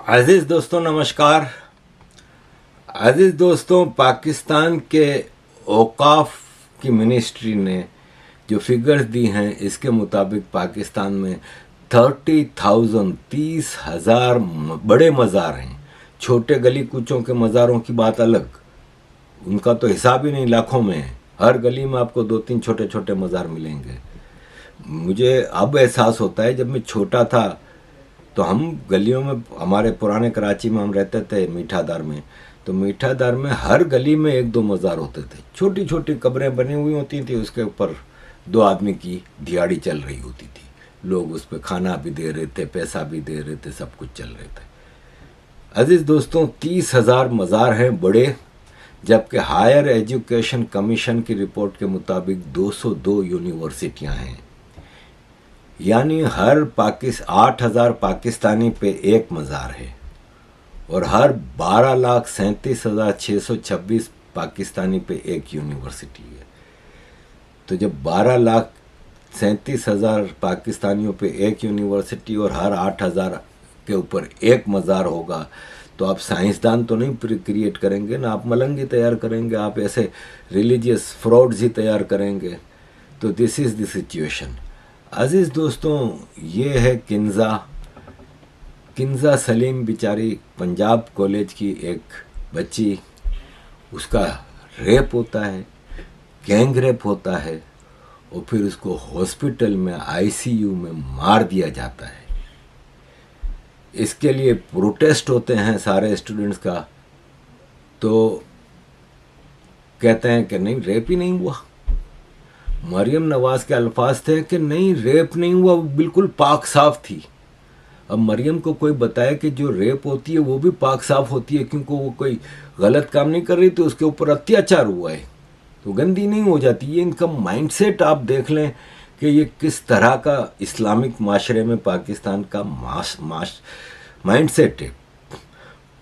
عزیز دوستوں نمسکار. عزیز دوستوں، پاکستان کے اوقاف کی منسٹری نے جو فگرز دی ہیں اس کے مطابق پاکستان میں 30,000 بڑے مزار ہیں. چھوٹے گلی کوچوں کے مزاروں کی بات الگ، ان کا تو حساب ہی نہیں، لاکھوں میں ہے. ہر گلی میں آپ کو 2-3 چھوٹے چھوٹے مزار ملیں گے. مجھے اب احساس ہوتا ہے، جب میں چھوٹا تھا تو ہم گلیوں میں، ہمارے پرانے کراچی میں ہم رہتے تھے میٹھا دار میں، تو میٹھا دار میں ہر گلی میں 1-2 مزار ہوتے تھے. چھوٹی چھوٹی قبریں بنی ہوئی ہوتی تھیں، اس کے اوپر 2 آدمی کی دیہاڑی چل رہی ہوتی تھی. لوگ اس پہ کھانا بھی دے رہے تھے، پیسہ بھی دے رہے تھے، سب کچھ چل رہے تھے. عزیز دوستوں، 30,000 مزار ہیں بڑے، جبکہ ہائر ایجوکیشن کمیشن کی رپورٹ کے مطابق 202 یونیورسٹیاں ہیں. یعنی ہر 8,000 پاکستانی پہ ایک مزار ہے، اور ہر 12,37,626 پاکستانی پہ ایک یونیورسٹی ہے. تو جب 12,37,000 پاکستانیوں پہ ایک یونیورسٹی اور ہر 8,000 کے اوپر ایک مزار ہوگا، تو آپ سائنسدان تو نہیں کریٹ کریں گے نا، آپ ملنگ ہی تیار کریں گے، آپ ایسے ریلیجیس فراڈز ہی تیار کریں گے. تو دس از دی سچویشن. عزیز دوستوں، یہ ہے کنزا سلیم بیچاری، پنجاب کالج کی ایک بچی، اس کا ریپ ہوتا ہے، گینگ ریپ ہوتا ہے، اور پھر اس کو ہاسپٹل میں ICU میں مار دیا جاتا ہے. اس کے لیے پروٹیسٹ ہوتے ہیں سارے اسٹوڈنٹس کا، تو کہتے ہیں کہ نہیں، ریپ ہی نہیں ہوا. مریم نواز کے الفاظ تھے کہ نہیں، ریپ نہیں ہوا، وہ بالکل پاک صاف تھی. اب مریم کو کوئی بتائے کہ جو ریپ ہوتی ہے وہ بھی پاک صاف ہوتی ہے، کیونکہ وہ کوئی غلط کام نہیں کر رہی، تو اس کے اوپر اتیاچار ہوا ہے تو گندی نہیں ہو جاتی. یہ ان کا مائنڈ سیٹ آپ دیکھ لیں کہ یہ کس طرح کا اسلامک معاشرے میں پاکستان کا مائنڈ سیٹ ہے.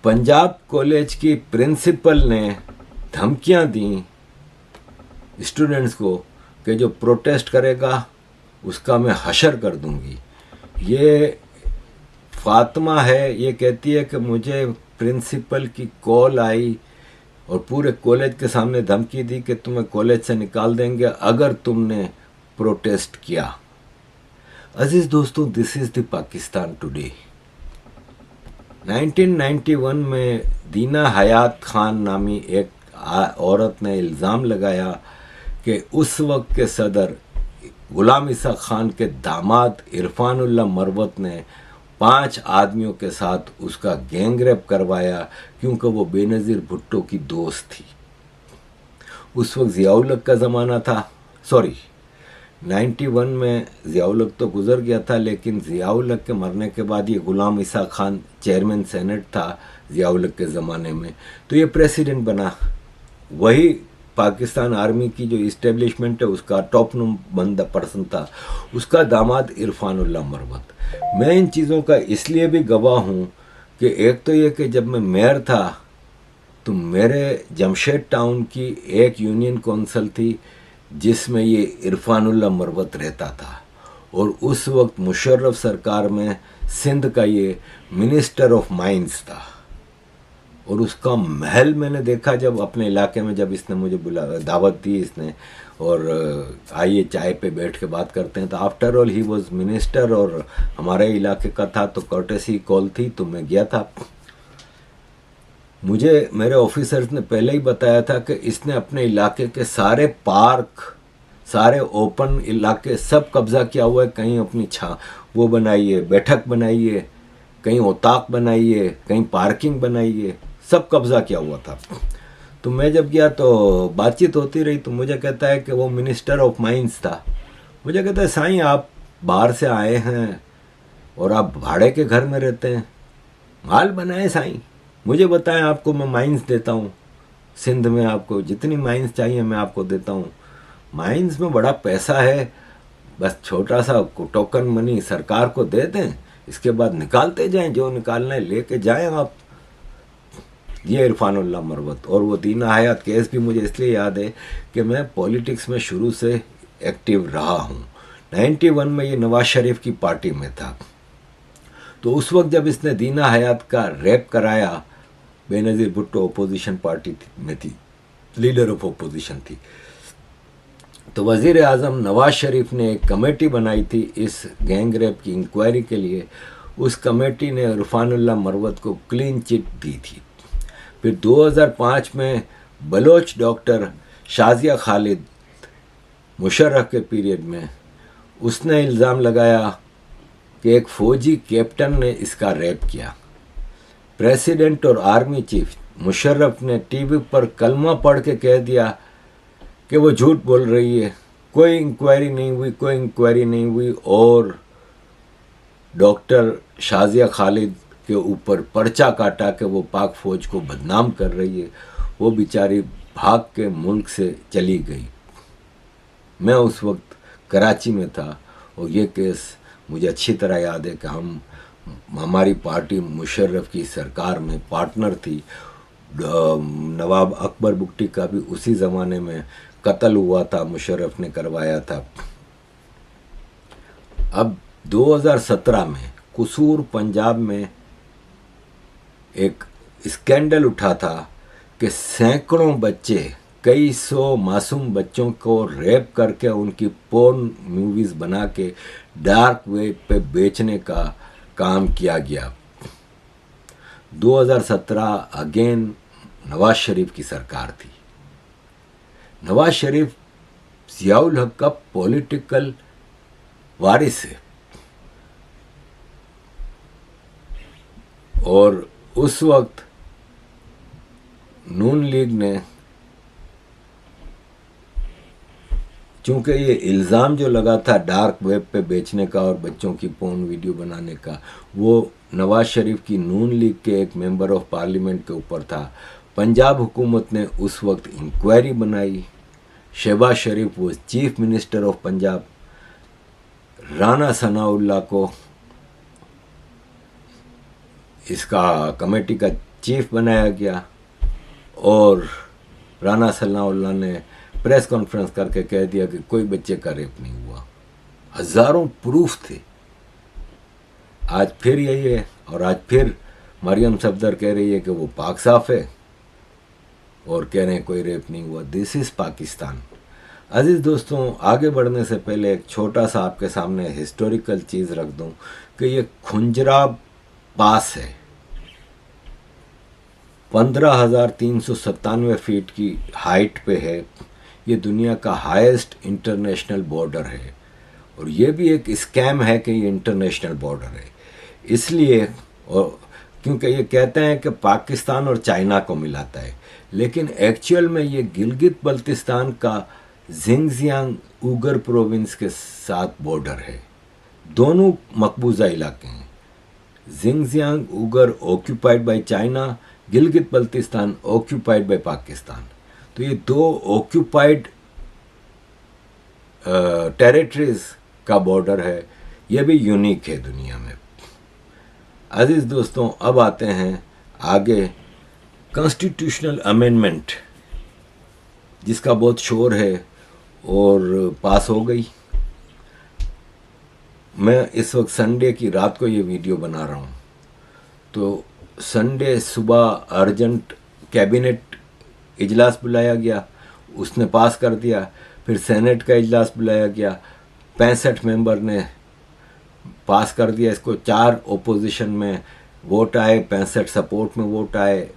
پنجاب کالج کی پرنسپل نے دھمکیاں دیں اسٹوڈنٹس کو کہ جو پروٹیسٹ کرے گا اس کا میں حشر کر دوں گی. یہ فاطمہ ہے، یہ کہتی ہے کہ مجھے پرنسپل کی کال آئی اور پورے کالج کے سامنے دھمکی دی کہ تمہیں کالج سے نکال دیں گے اگر تم نے پروٹیسٹ کیا. عزیز دوستوں، this is the Pakistan today. 1991 میں دینا حیات خان نامی ایک عورت نے الزام لگایا کہ اس وقت کے صدر غلام اسحاق خان کے داماد عرفان اللہ مروت نے 5 آدمیوں کے ساتھ اس کا گینگ ریپ کروایا، کیونکہ وہ بے نظیر بھٹو کی دوست تھی. اس وقت ضیاء الحق کا زمانہ تھا. 91 میں ضیاء الحق تو گزر گیا تھا، لیکن ضیاء الحق کے مرنے کے بعد یہ غلام اسحاق خان چیئرمین سینٹ تھا ضیاء الحق کے زمانے میں، تو یہ پریسیڈنٹ بنا. وہی پاکستان آرمی کی جو اسٹیبلشمنٹ ہے اس کا ٹاپ بندہ پرسن تھا، اس کا داماد عرفان اللہ مروت. میں ان چیزوں کا اس لیے بھی گواہ ہوں کہ ایک تو یہ کہ جب میں میئر تھا تو میرے جمشید ٹاؤن کی ایک یونین کونسل تھی جس میں یہ عرفان اللہ مروت رہتا تھا، اور اس وقت مشرف سرکار میں سندھ کا یہ منسٹر آف مائنز تھا. اور اس کا محل میں نے دیکھا جب اپنے علاقے میں، جب اس نے مجھے دعوت دی اس نے، اور آئیے چائے پہ بیٹھ کے بات کرتے ہیں، تو after all he was minister اور ہمارے علاقے کا تھا، تو کورٹیسی کال تھی تو میں گیا تھا. مجھے میرے آفیسرز نے پہلے ہی بتایا تھا کہ اس نے اپنے علاقے کے سارے پارک، سارے اوپن علاقے سب قبضہ کیا ہوا ہے. کہیں اپنی وہ بنائیے، بیٹھک بنائیے، کہیں اوطاق بنائیے، کہیں پارکنگ بنائیے، سب قبضہ کیا ہوا تھا. تو میں جب گیا تو بات چیت ہوتی رہی، تو مجھے کہتا ہے کہ وہ منسٹر آف مائنز تھا. مجھے کہتا ہے سائیں آپ باہر سے آئے ہیں اور آپ بھاڑے کے گھر میں رہتے ہیں، مال بنائیں سائیں، مجھے بتائیں، آپ کو میں مائنز دیتا ہوں، سندھ میں آپ کو جتنی مائنز چاہیے میں آپ کو دیتا ہوں. مائنز میں بڑا پیسہ ہے، بس چھوٹا سا ٹوکن منی سرکار کو دے دیں، اس کے بعد نکالتے جائیں، جو نکالنا ہے لے کے جائیں آپ. یہ عرفان اللہ مروت. اور وہ دینا حیات کیس بھی مجھے اس لیے یاد ہے کہ میں پولیٹکس میں شروع سے ایکٹیو رہا ہوں. 91 میں یہ نواز شریف کی پارٹی میں تھا. तो उस वक्त जब इसने दीना हयात का रेप कराया, बेनज़ीर भुट्टो अपोजिशन पार्टी में थी, लीडर ऑफ अपोजिशन थी, तो वज़ीर आज़म नवाज शरीफ ने एक कमेटी बनाई थी इस गैंग रेप की इंक्वायरी के लिए। उस कमेटी ने इरफानुल्लाह मरवत को क्लीन चिट दी थी। फिर 2005 में बलोच डॉक्टर शाजिया खालिद मुशर्रफ के पीरियड में उसने इल्ज़ाम लगाया कि एक फ़ौजी कैप्टन ने इसका रेप किया। प्रेसिडेंट और आर्मी चीफ मुशर्रफ ने टीवी पर कलमा पढ़ के कह दिया कि वो झूठ बोल रही है, कोई इंक्वायरी नहीं हुई, कोई इंक्वायरी नहीं हुई, और डॉक्टर शाजिया खालिद के ऊपर पर्चा काटा कि वो पाक फ़ौज को बदनाम कर रही है। वो बेचारी भाग के मुल्क से चली गई। मैं उस वक्त कराची में था और ये केस मुझे अच्छी तरह याद है कि हमारी पार्टी मुशर्रफ की सरकार में पार्टनर थी। नवाब अकबर बुगटी का भी उसी ज़माने में कत्ल हुआ था, मुशर्रफ ने करवाया था। अब 2017 में कसूर पंजाब में एक स्कैंडल उठा था कि सैकड़ों बच्चे, कई सौ मासूम बच्चों को रेप करके उनकी पोर्न मूवीज़ बना के डार्क वेब पे बेचने का काम किया गया। 2017 अगेन नवाज शरीफ की सरकार थी। नवाज शरीफ ज़ियाउल हक का पॉलिटिकल वारिस है, और उस वक्त नून लीग ने, चूँकि ये इल्ज़ाम जो लगा था डार्क वेब पे बेचने का और बच्चों की पोर्न वीडियो बनाने का, वो नवाज शरीफ की नून लीग के एक मेंबर ऑफ पार्लियामेंट के ऊपर था। पंजाब हुकूमत ने उस वक्त इंक्वायरी बनाई। शहबाज शरीफ वो chief minister of Punjab, Rana Sanaullah को इसका कमेटी का चीफ बनाया गया, और राना सनाउल्लाह ने प्रेस कॉन्फ्रेंस करके कह दिया कि कोई बच्चे का रेप नहीं हुआ। हज़ारों प्रूफ थे। आज फिर यही है, और आज फिर मरियम सफदर कह रही है कि वो पाक साफ है और कह रहे हैं कोई रेप नहीं हुआ। This is Pakistan. अजीज़ दोस्तों, आगे बढ़ने से पहले एक छोटा सा आपके सामने हिस्टोरिकल चीज़ रख दूं कि ये खुंजरा पास है, 15,397 फीट की हाइट पे है। ये दुनिया का हाईएस्ट इंटरनेशनल बॉर्डर है, और ये भी एक स्कैम है कि ये इंटरनेशनल बॉर्डर है इसलिए, और क्योंकि ये कहते हैं कि पाकिस्तान और चाइना को मिलाता है, लेकिन एक्चुअल में ये गिलगित बल्तिस्तान का जिंगजियांग उगर प्रोविंस के साथ बॉर्डर है। दोनों मकबूजा इलाके हैं। Xinjiang Uighur occupied by China, Gilgit Baltistan occupied by Pakistan. तो ये दो ऑक्यूपाइड टेरिटरीज का बॉर्डर है। ये भी यूनिक है दुनिया में। अजीज़ दोस्तों, अब आते हैं आगे कॉन्स्टिट्यूशनल अमेंडमेंट, जिसका बहुत शोर है और पास हो गई। मैं इस वक्त संडे की रात को ये वीडियो बना रहा हूँ, तो संडे सुबह अर्जेंट कैबिनेट इजलास बुलाया गया, उसने पास कर दिया। फिर सेनेट का इजलास बुलाया गया, 65 मेंबर ने पास कर दिया इसको। 4 ओपोजिशन में वोट आए, 65 सपोर्ट में वोट आए,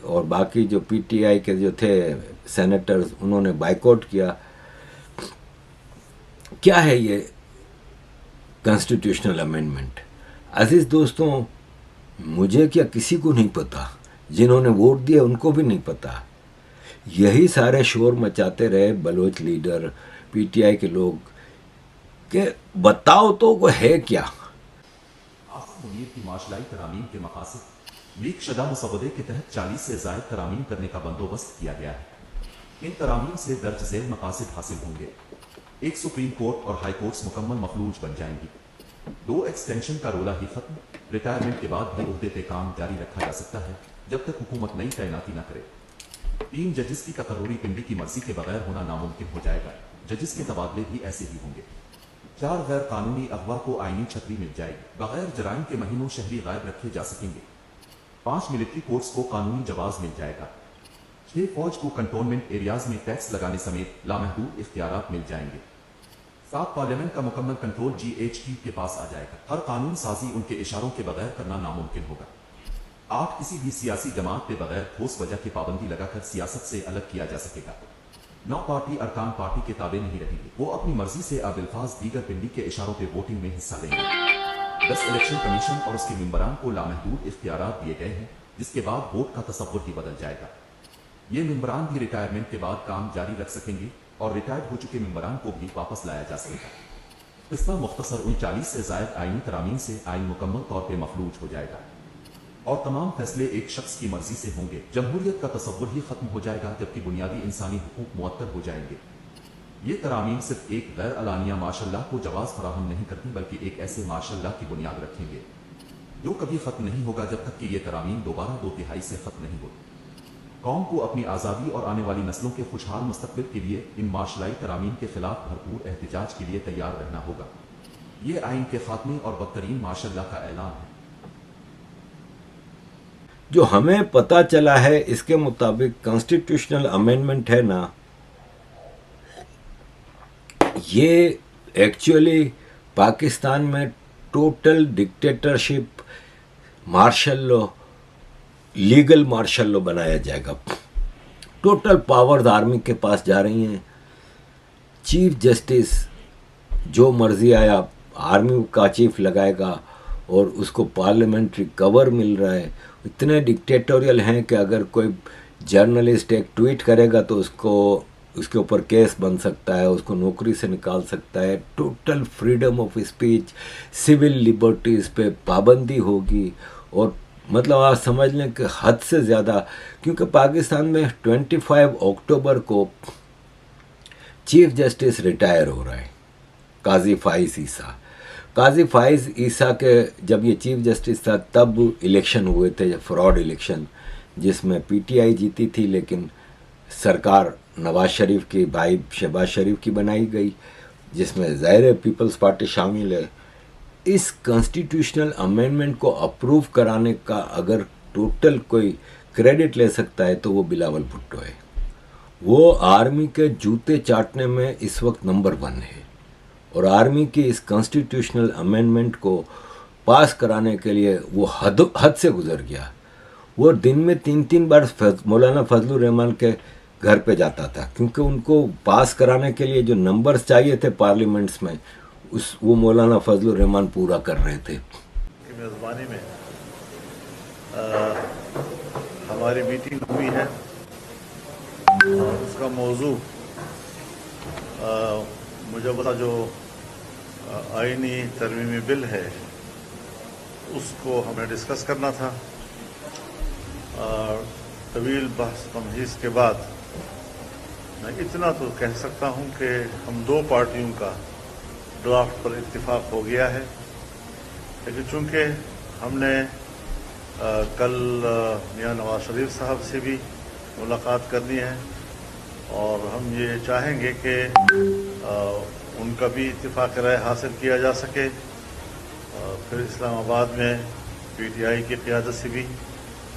और बाकी जो पीटीआई के जो थे सेनेटर्स, उन्होंने बाइकआउट किया। क्या है ये कॉन्स्टिट्यूशनल अमेंडमेंट? अजीज़ दोस्तों, मुझे क्या, किसी को नहीं पता, जिन्होंने वोट दिया उनको भी नहीं पता। यही सारे शोर मचाते रहे बलोच लीडर, पीटीआई के लोग, कि बताओ तो वो है क्या। मुनीर की माशलाई तरामीम के मकासद लीग शदा मुसवदे के तहत 40 से ज़ायद तरामीम करने का बंदोबस्त किया गया है। इन तरामीम से दर्ज झेल मकासद हासिल होंगे। एक सुप्रीम कोर्ट और हाई कोर्ट्स मुकम्मल मखलूज बन जाएंगी। 2 एक्सटेंशन का रोला ही खत्म। रिटायरमेंट के बाद भी ओहदे पे काम जारी रखा जा सकता है जब तक हुकूमत नई तैनाती न करे। 3 जजेस की तकर्रुरी पिंडी की मर्जी के बगैर होना नामुमकिन हो जाएगा। जजेस के तबादले भी ऐसे ही होंगे। 4 गैर कानूनी अगवा को आईनी छतरी मिल जाएगी। बगैर जराइम के महीनों शहरी गायब रखे जा सकेंगे। 5 मिलिट्री कोर्ट्स को कानूनी जवाब मिल जाएगा। 6 फौज को कंटोनमेंट एरियाज में टैक्स लगाने समेत लामहदूद इख्तियारात मिल जाएंगे। 7 पार्लियामेंट का मुकम्मल कंट्रोल GHQ के पास आ जाएगा। हर कानून साजी उनके इशारों के बगैर करना नामुमकिन होगा। 8 किसी भी सियासी जमात पे बगैर ठोस वजह की पाबंदी लगाकर सियासत से अलग किया जा सकेगा। 9 पार्टी अरकान पार्टी के ताबे नहीं रहेंगे। वो अपनी मर्जी से अबिलफाज दीगर पिंडी के इशारों पे वोटिंग में हिस्सा लेंगे। 10 इलेक्शन कमीशन और उसके मेंबरान को लामहदूद इख्तियारात दिए गए हैं, जिसके बाद वोट का तसव्वुर ही बदल जाएगा। ये मेंबरान भी रिटायरमेंट के बाद काम जारी रख सकेंगे और रिटायर्ड हो चुके मेंबरान को भी वापस लाया जा सकेगा। इसका मुख्तसर 39 से जायद आईनी तरामीम से आइन मुकम्मल तौर पे मफलूज हो जाएगा और तमाम फैसले एक शख्स की मर्जी से होंगे। जमहूरियत का तसव्वुर ही खत्म हो जाएगा, जबकि बुनियादी इंसानी हुकूक मुअत्तल हो जाएंगे। ये तरामीम सिर्फ एक गैर अलानिया माशल्लाह को जवाब फराहम नहीं करती, बल्कि एक ऐसे माशल्लाह की बुनियाद रखेंगे जो कभी खत्म नहीं होगा जब तक कि ये तरामीम दोबारा 2 तिहाई से खत्म नहीं होती। कौम को अपनी आज़ादी और आने वाली नस्लों के खुशहाल मुस्तकबिल के लिए इन माशलाई तरामीम के खिलाफ भरपूर एहतजाज के लिए तैयार रहना होगा। ये आइन के खात्मे और बदतरीन माशल्लाह का ऐलान है। जो हमें पता चला है इसके मुताबिक कॉन्स्टिट्यूशनल अमेंडमेंट है ना, ये एक्चुअली पाकिस्तान में total dictatorship, martial law, legal martial law बनाया जाएगा। टोटल पावर्स आर्मी के पास जा रही हैं। चीफ जस्टिस जो मर्जी आया आर्मी का चीफ लगाएगा और उसको पार्लियामेंट्री कवर मिल रहा है। इतने डिक्टेटोरियल हैं कि अगर कोई जर्नलिस्ट एक ट्वीट करेगा तो उसके ऊपर केस बन सकता है, उसको नौकरी से निकाल सकता है। Total freedom of speech, civil liberties पे पाबंदी होगी और मतलब आप समझ लें कि हद से ज़्यादा, क्योंकि पाकिस्तान में 25 अक्टूबर को चीफ जस्टिस रिटायर हो रहा है, काजी फाइज ईसा। काजी फाइज ईसा के जब ये चीफ जस्टिस था तब इलेक्शन हुए थे, फ्रॉड इलेक्शन, जिसमें PTI जीती थी, लेकिन सरकार नवाज शरीफ की भाई शहबाज शरीफ की बनाई गई, जिसमें ज़ाहिर है पीपल्स पार्टी शामिल है। इस कॉन्स्टिट्यूशनल अमेंडमेंट को अप्रूव कराने का अगर टोटल कोई क्रेडिट ले सकता है तो वो बिलावल भुट्टो है। वो आर्मी के जूते चाटने में इस वक्त नंबर 1 है और आर्मी की इस कॉन्स्टिट्यूशनल अमेंडमेंट को पास कराने के लिए वो हद से गुजर गया। वो दिन में 3-3 बार मौलाना फजलुर रहमान के घर पे जाता था, क्योंकि उनको पास कराने के लिए जो नंबर्स चाहिए थे पार्लियामेंट्स में वो मौलाना फजलुर रहमान पूरा कर रहे थे। मेज़बानी में हमारी मीटिंग हुई है और उसका मौजू मुझे पता जो आईनी तरमीमी बिल है उसको हमें डिस्कस करना था। तवील बहस तमहीज़ के बाद मैं इतना तो कह सकता हूँ कि हम 2 पार्टियों का ड्राफ्ट पर इत्तिफाक हो गया है, लेकिन चूँकि हमने कल मियां नवाज शरीफ साहब से भी मुलाकात करनी है और हम ये चाहेंगे कि उनका भी इत्तिफाक राय हासिल किया जा सके। फिर इस्लामाबाद में PTI की क़ियादत से भी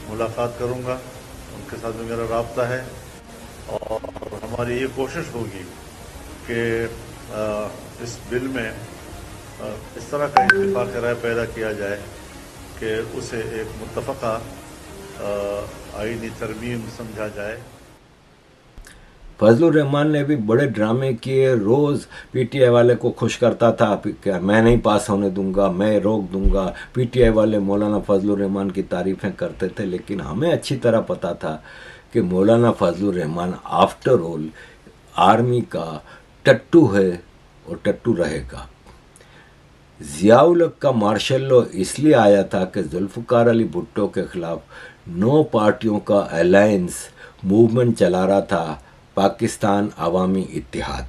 मुलाकात करूँगा, उनके साथ भी मेरा राब्ता है और हमारी ये कोशिश होगी कि इस बिल में इस तरह का इत्तिफाक राय पैदा किया जाए कि उसे एक मुत्तफ़क़ा आईनी तरमीम समझा जाए। फजलुर रहमान ने भी बड़े ड्रामे किए, रोज़ PTI वाले को खुश करता था कि मैं नहीं पास होने दूंगा, मैं रोक दूंगा। PTI वाले मौलाना फजलुर रहमान की तारीफ़ें करते थे, लेकिन हमें अच्छी तरह पता था कि मौलाना Fazlur Rahman after all army का टट्टू है और टट्टू रहेगा। ज़ियाउल हक का मार्शल लॉ इसलिए आया था कि जुल्फ़िकार अली भुट्टो के ख़िलाफ़ 9 पार्टियों का अलायंस मूवमेंट चला रहा था, पाकिस्तान अवामी इत्तेहाद।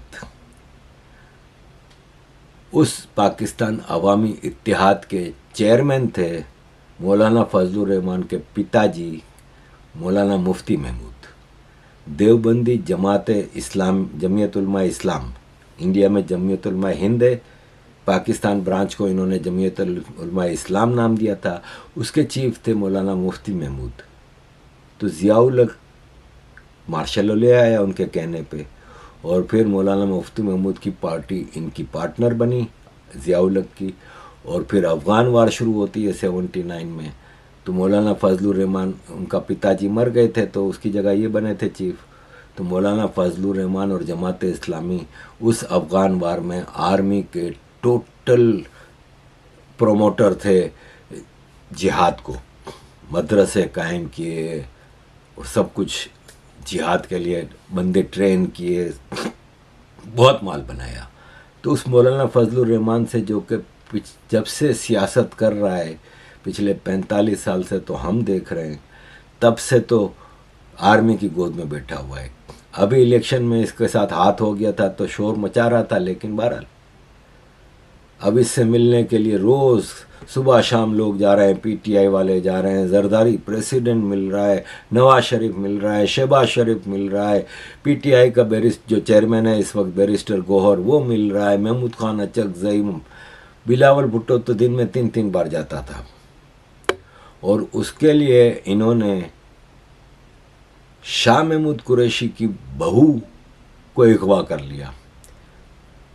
उस पाकिस्तान अवामी इत्तेहाद के चेयरमैन थे मौलाना फजलुर रहमान के पिताजी मौलाना मुफ्ती महमूद। देवबंदी जमात इस्लाम, जमीयत उलमा इस्लाम, इंडिया में जमीयत उलमा हिंद है, پاکستان برانچ کو انہوں نے جمعیت العلماء اسلام نام دیا تھا. اس کے چیف تھے مولانا مفتی محمود. تو ضیاء الحق مارشل لا لے آیا ان کے کہنے پہ, اور پھر مولانا مفتی محمود کی پارٹی ان کی پارٹنر بنی ضیاء الحق کی. اور پھر افغان وار شروع ہوتی ہے 79 میں. تو مولانا فضل الرحمان, ان کا پتا جی مر گئے تھے تو اس کی جگہ یہ بنے تھے چیف. تو مولانا فضل الرحمان اور جماعت اسلامی اس افغان وار میں آرمی کے ٹوٹل پروموٹر تھے جہاد کو. مدرسے قائم کیے اور سب کچھ جہاد کے لیے بندے ٹرین کیے, بہت مال بنایا. تو اس مولانا فضل الرحمان سے, جو کہ جب سے سیاست کر رہا ہے پچھلے 45 سال سے, تو ہم دیکھ رہے ہیں تب سے تو آرمی کی گود میں بیٹھا ہوا ہے. ابھی الیکشن میں اس کے ساتھ ہاتھ ہو گیا تھا تو شور مچا رہا تھا, لیکن بہرحال اب اس سے ملنے کے لیے روز صبح شام لوگ جا رہے ہیں, پی ٹی آئی والے جا رہے ہیں, زرداری پریسیڈنٹ مل رہا ہے, نواز شریف مل رہا ہے, شہباز شریف مل رہا ہے, پی ٹی آئی کا جو چیئرمین ہے اس وقت بیرسٹر گوہر وہ مل رہا ہے, محمود خان اچک زعیم, بلاول بھٹو تو دن میں 3 بار جاتا تھا. اور اس کے لیے انہوں نے شاہ محمود قریشی کی بہو کو اغوا کر لیا.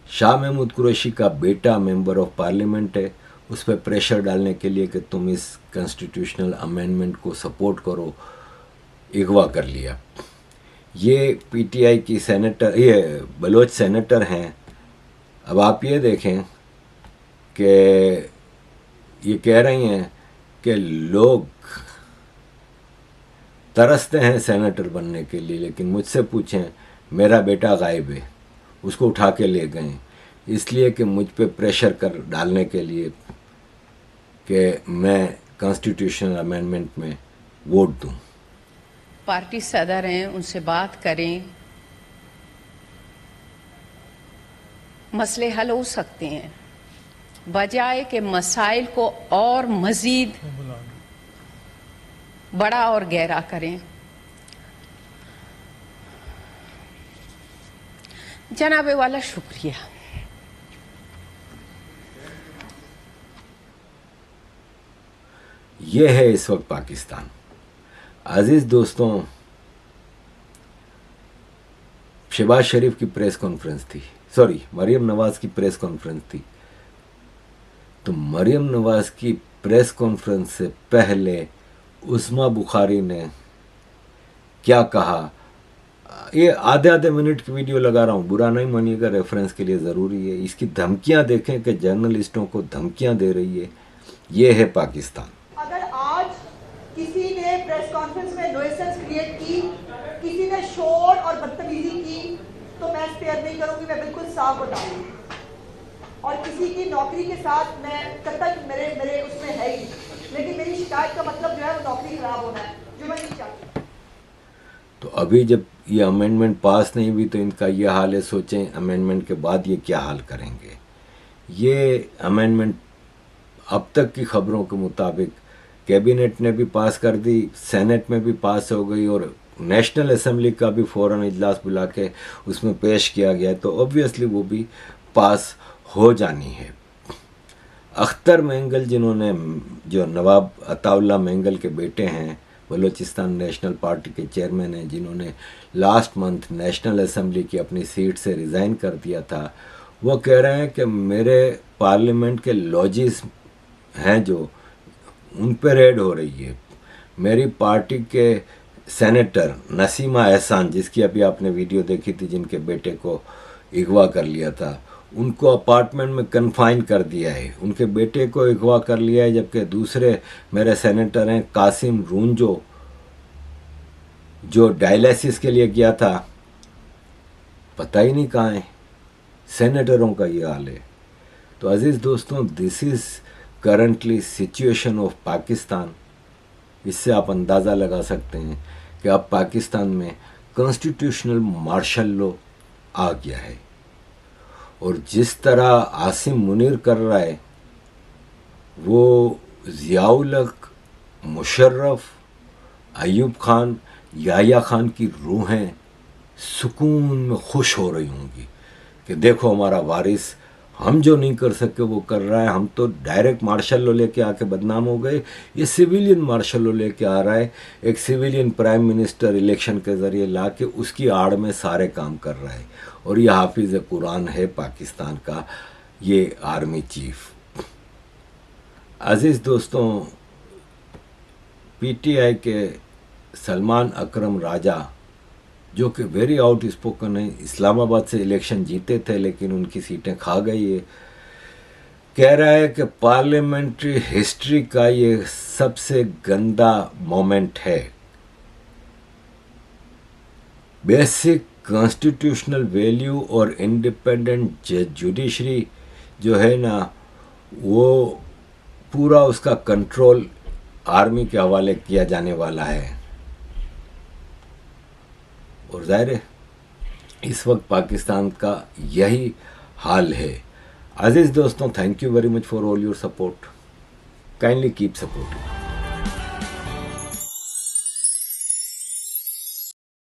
شاہ محمود قریشی کا بیٹا ممبر آف پارلیمنٹ ہے, اس پہ پریشر ڈالنے کے لیے کہ تم اس کنسٹیٹیوشنل امینڈمنٹ کو سپورٹ کرو, اغوا کر لیا. یہ پی ٹی آئی کی سینیٹر, یہ بلوچ سینیٹر ہیں. اب آپ یہ دیکھیں کہ یہ کہہ رہی ہیں کہ لوگ ترستے ہیں سینیٹر بننے کے لیے, لیکن مجھ سے پوچھیں میرا بیٹا غائب ہے, اس کو اٹھا کے لے گئے اس لیے کہ مجھ پہ پریشر کر ڈالنے کے لیے کہ میں کانسٹیٹیوشنل امینڈمنٹ میں ووٹ دوں. پارٹی صدر ہیں, ان سے بات کریں, مسئلے حل ہو سکتے ہیں, بجائے کہ مسائل کو اور مزید بڑا اور گہرا کریں. جناب والا شکریہ. یہ ہے اس وقت پاکستان. عزیز دوستوں, شہباز شریف کی پریس کانفرنس تھی, مریم نواز کی پریس کانفرنس تھی. تو مریم نواز کی پریس کانفرنس سے پہلے عظمیٰ بخاری نے کیا کہا, یہ آدھے منٹ کی ویڈیو لگا رہا ہوں, برا نہیں مانیے گا, ریفرنس کے لیے ضروری ہے. اس کی دھمکیاں دیکھیں کہ جرنلسٹوں کو دھمکیاں دے رہی ہے. یہ ہے پاکستان. اگر آج کسی نے پریس کانفرنس میں نوئسنس کریٹ کی, کسی نے شور اور بدتمیزی کی, تو میں اسپیئر نہیں کروں گی, میں بالکل صاف بتاؤں گی. اور کسی کی نوکری کے ساتھ میں قطعاً میرے اس میں ہے ہی, لیکن میری شکایت کا مطلب جو ہے وہ نوکری خراب ہونا ہے, جو میں نہیں چاہتی. تو ابھی جب یہ امینڈمنٹ پاس نہیں ہوئی تو ان کا یہ حال ہے, سوچیں امینڈمنٹ کے بعد یہ کیا حال کریں گے. یہ امینڈمنٹ اب تک کی خبروں کے مطابق کیبنٹ نے بھی پاس کر دی, سینٹ میں بھی پاس ہو گئی, اور نیشنل اسمبلی کا بھی فوراً اجلاس بلا کے اس میں پیش کیا گیا, تو اوبویسلی وہ بھی پاس ہو جانی ہے. اختر مینگل, جو نواب عطا اللہ مینگل کے بیٹے ہیں, بلوچستان نیشنل پارٹی کے چیئرمین ہیں, جنہوں نے لاسٹ منتھ نیشنل اسمبلی کی اپنی سیٹ سے ریزائن کر دیا تھا, وہ کہہ رہے ہیں کہ میرے پارلیمنٹ کے لاجز ہیں جو ان پہ ریڈ ہو رہی ہے. میری پارٹی کے سینیٹر نسیمہ احسان, جس کی ابھی آپ نے ویڈیو دیکھی تھی, جن کے بیٹے کو اغوا کر لیا تھا, ان کو اپارٹمنٹ میں کنفائن کر دیا ہے, ان کے بیٹے کو اغوا کر لیا ہے. جبکہ دوسرے میرے سینیٹر ہیں قاسم رونجو, جو ڈائلیسس کے لیے گیا تھا, پتہ ہی نہیں کہاں ہے. سینیٹروں کا یہ حال ہے. تو عزیز دوستوں, this is currently situation of Pakistan. اس سے آپ اندازہ لگا سکتے ہیں کہ اب پاکستان میں کانسٹیٹیوشنل مارشل لا آ گیا ہے. اور جس طرح عاصم منیر کر رہا ہے, وہ ضیاء الحق, مشرف, ایوب خان, یحییٰ خان کی روحیں سکون میں خوش ہو رہی ہوں گی کہ دیکھو ہمارا وارث हम जो नहीं कर सके वो कर रहा है। हम तो डायरेक्ट मार्शल लॉ लेके आके बदनाम हो गए, ये सिविलियन मार्शल लॉ लेके आ रहा है। एक सिविलियन प्राइम मिनिस्टर इलेक्शन के ज़रिए ला के उसकी आड़ में सारे काम कर रहा है, और ये हाफिज़ कुरान है पाकिस्तान का, ये आर्मी चीफ। अजीज़ दोस्तों, पीटीआई के सलमान अकरम राजा, जो कि वेरी आउट स्पोकन है, इस्लामाबाद से इलेक्शन जीते थे लेकिन उनकी सीटें खा गई है, कह रहा है कि पार्लियामेंट्री हिस्ट्री का ये सबसे गंदा मोमेंट है। बेसिक कॉन्स्टिट्यूशनल वैल्यू और इंडिपेंडेंट जुडिशरी जो है ना, वो पूरा उसका कंट्रोल आर्मी के हवाले किया जाने वाला है। और ज़ाहिर है इस वक्त पाकिस्तान का यही हाल है। अजीज़ दोस्तों, thank you very much for all your support, kindly keep supporting.